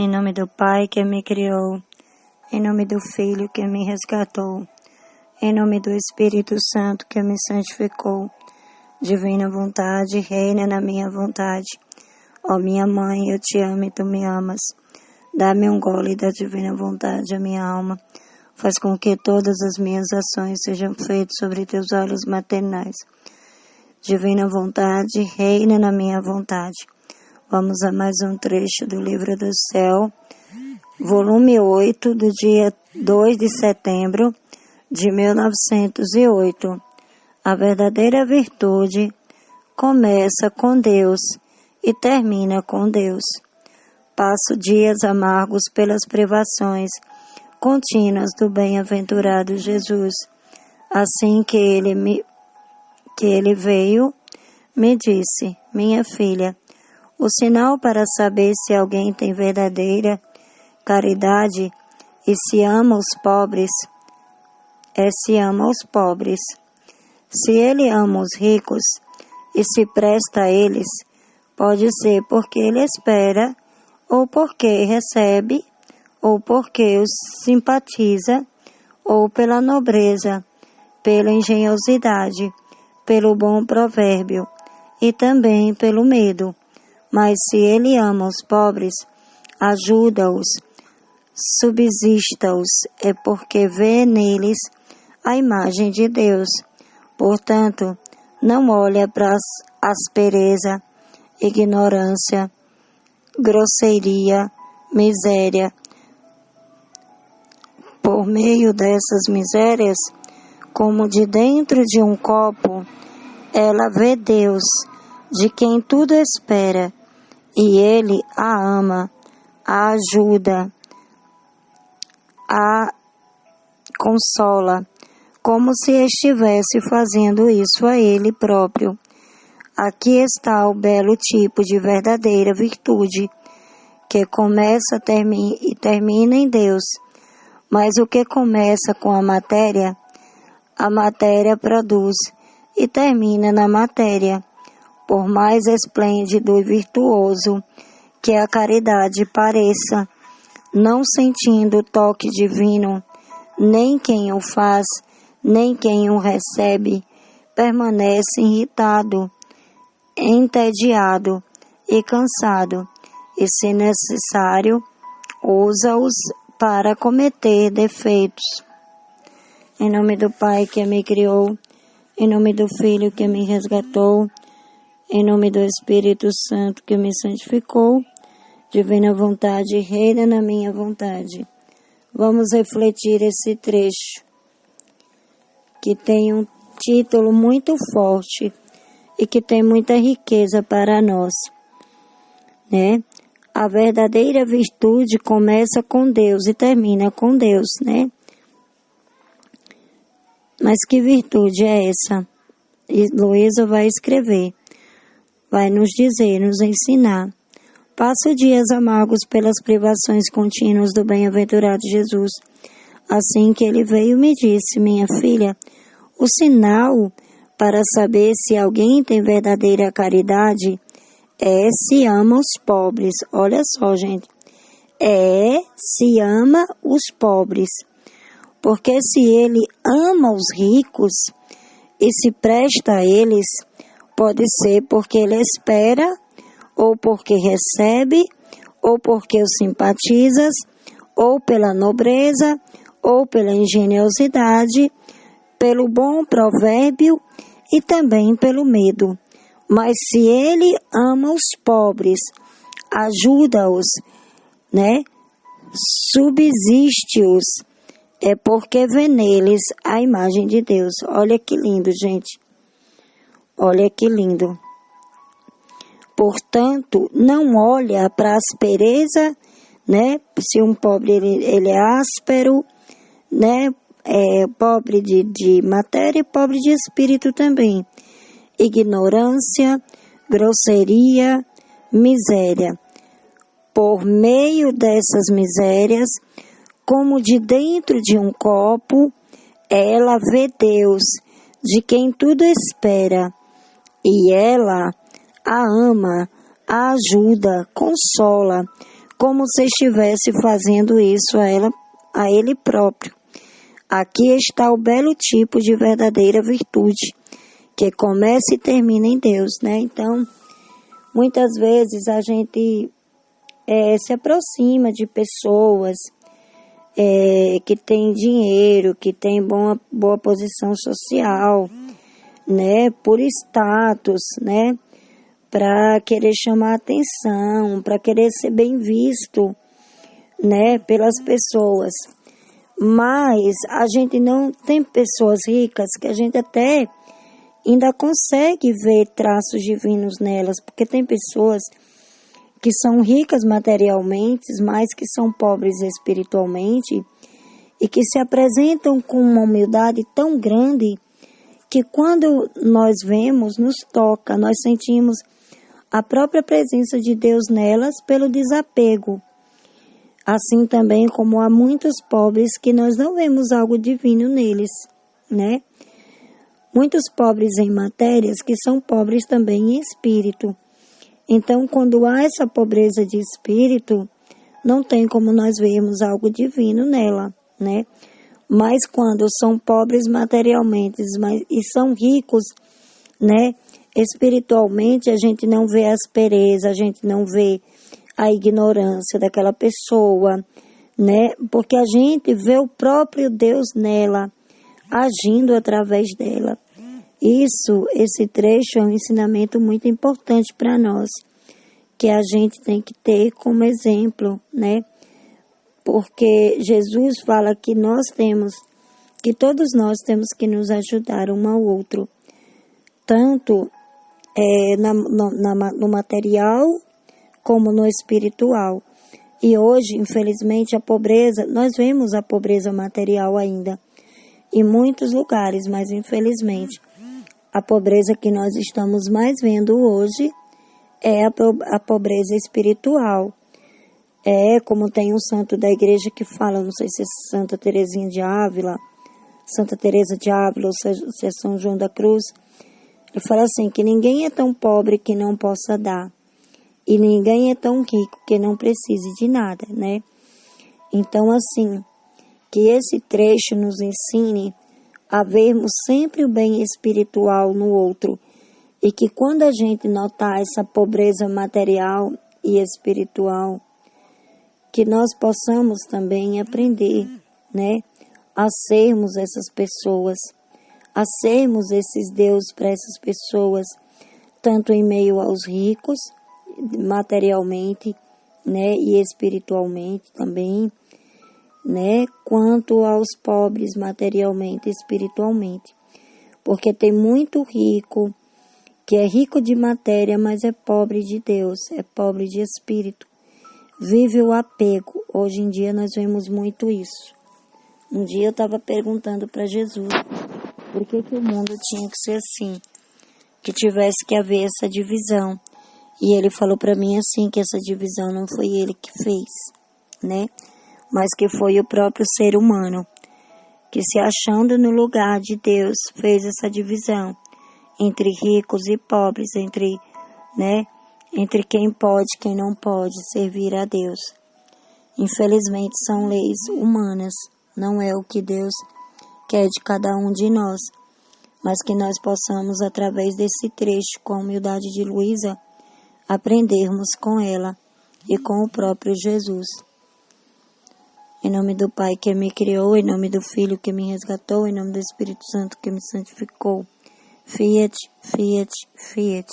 Em nome do Pai que me criou, em nome do Filho que me resgatou, em nome do Espírito Santo que me santificou. Divina vontade, reina na minha vontade. Ó minha mãe, eu te amo e tu me amas. Dá-me um gole da divina vontade, a minha alma. Faz com que todas as minhas ações sejam feitas sobre teus olhos maternais. Divina vontade, reina na minha vontade. Vamos a mais um trecho do Livro do Céu, volume 8, do dia 2 de setembro de 1908. A verdadeira virtude começa com Deus e termina com Deus. Passo dias amargos pelas privações contínuas do bem-aventurado Jesus. Assim que ele veio, me disse: minha filha, o sinal para saber se alguém tem verdadeira caridade e se ama os pobres é se ama os pobres. Se ele ama os ricos e se presta a eles, pode ser porque ele espera, ou porque recebe, ou porque os simpatiza, ou pela nobreza, pela engenhosidade, pelo bom provérbio e também pelo medo. Mas se ele ama os pobres, ajuda-os, subsista-os, é porque vê neles a imagem de Deus. Portanto, não olha para aspereza, ignorância, grosseria, miséria. Por meio dessas misérias, como de dentro de um copo, ela vê Deus, de quem tudo espera, e Ele a ama, a ajuda, a consola, como se estivesse fazendo isso a Ele próprio. Aqui está o belo tipo de verdadeira virtude, que começa e termina em Deus. Mas o que começa com a matéria produz e termina na matéria. Por mais esplêndido e virtuoso que a caridade pareça, não sentindo o toque divino, nem quem o faz, nem quem o recebe, permanece irritado, entediado e cansado, e, se necessário, usa-os para cometer defeitos. Em nome do Pai que me criou, em nome do Filho que me resgatou, em nome do Espírito Santo que me santificou, divina vontade, reina na minha vontade. Vamos refletir esse trecho, que tem um título muito forte e que tem muita riqueza para nós, né? A verdadeira virtude começa com Deus e termina com Deus, né? Mas que virtude é essa? E Luísa vai escrever, vai nos dizer, nos ensinar. Passo dias amargos pelas privações contínuas do bem-aventurado Jesus. Assim que ele veio, me disse: minha filha, o sinal para saber se alguém tem verdadeira caridade é se ama os pobres. Olha só, gente. Se ama os pobres. Porque se ele ama os ricos e se presta a eles, pode ser porque ele espera, ou porque recebe, ou porque os simpatizas, ou pela nobreza, ou pela engenhosidade, pelo bom provérbio e também pelo medo. Mas se ele ama os pobres, ajuda-os, né? Subsiste-os, é porque vê neles a imagem de Deus. Olha que lindo, gente. Olha que lindo. Portanto, não olha para a aspereza, né? Se um pobre ele é áspero, né? É pobre de matéria e pobre de espírito também. Ignorância, grosseria, miséria. Por meio dessas misérias, como de dentro de um copo, ela vê Deus, de quem tudo espera, e ela a ama, a ajuda, consola, como se estivesse fazendo isso a ele próprio. Aqui está o belo tipo de verdadeira virtude, que começa e termina em Deus, né? Então, muitas vezes a gente se aproxima de pessoas que têm dinheiro, que têm boa posição social, né? Por status, né? Para querer chamar atenção, para querer ser bem visto, né? Pelas pessoas. Mas a gente não tem pessoas ricas que a gente até ainda consegue ver traços divinos nelas, porque tem pessoas que são ricas materialmente, mas que são pobres espiritualmente e que se apresentam com uma humildade tão grande que quando nós vemos, nos toca, nós sentimos a própria presença de Deus nelas pelo desapego. Assim também como há muitos pobres que nós não vemos algo divino neles, né? Muitos pobres em matérias que são pobres também em espírito. Então, quando há essa pobreza de espírito, não tem como nós vermos algo divino nela, né? Mas quando são pobres materialmente e são ricos, né? Espiritualmente, a gente não vê a aspereza, a gente não vê a ignorância daquela pessoa, né? Porque a gente vê o próprio Deus nela, agindo através dela. Esse trecho é um ensinamento muito importante para nós, que a gente tem que ter como exemplo, né? Porque Jesus fala que todos nós temos que nos ajudar um ao outro, tanto no material, como no espiritual. E hoje, infelizmente, nós vemos a pobreza material ainda, em muitos lugares, mas infelizmente, a pobreza que nós estamos mais vendo hoje é a pobreza espiritual. Como tem um santo da igreja que fala, não sei se é Santa Teresinha de Ávila, Santa Teresa de Ávila, ou se é São João da Cruz, ele fala assim, que ninguém é tão pobre que não possa dar. E ninguém é tão rico que não precise de nada, né? Então, assim, que esse trecho nos ensine a vermos sempre o bem espiritual no outro. E que quando a gente notar essa pobreza material e espiritual, que nós possamos também aprender, né? A sermos essas pessoas, a sermos esses deuses para essas pessoas, tanto em meio aos ricos, materialmente, né, e espiritualmente também, né, quanto aos pobres materialmente e espiritualmente. Porque tem muito rico, que é rico de matéria, mas é pobre de Deus, é pobre de espírito. Vive o apego. Hoje em dia nós vemos muito isso. Um dia eu estava perguntando para Jesus por que o mundo tinha que ser assim, que tivesse que haver essa divisão. E ele falou para mim assim, que essa divisão não foi ele que fez, né? Mas que foi o próprio ser humano, que se achando no lugar de Deus, fez essa divisão entre ricos e pobres, entre quem pode e quem não pode servir a Deus. Infelizmente são leis humanas, não é o que Deus quer de cada um de nós, mas que nós possamos, através desse trecho, com a humildade de Luísa, aprendermos com ela e com o próprio Jesus. Em nome do Pai que me criou, em nome do Filho que me resgatou, em nome do Espírito Santo que me santificou. Fiat, fiat, fiat.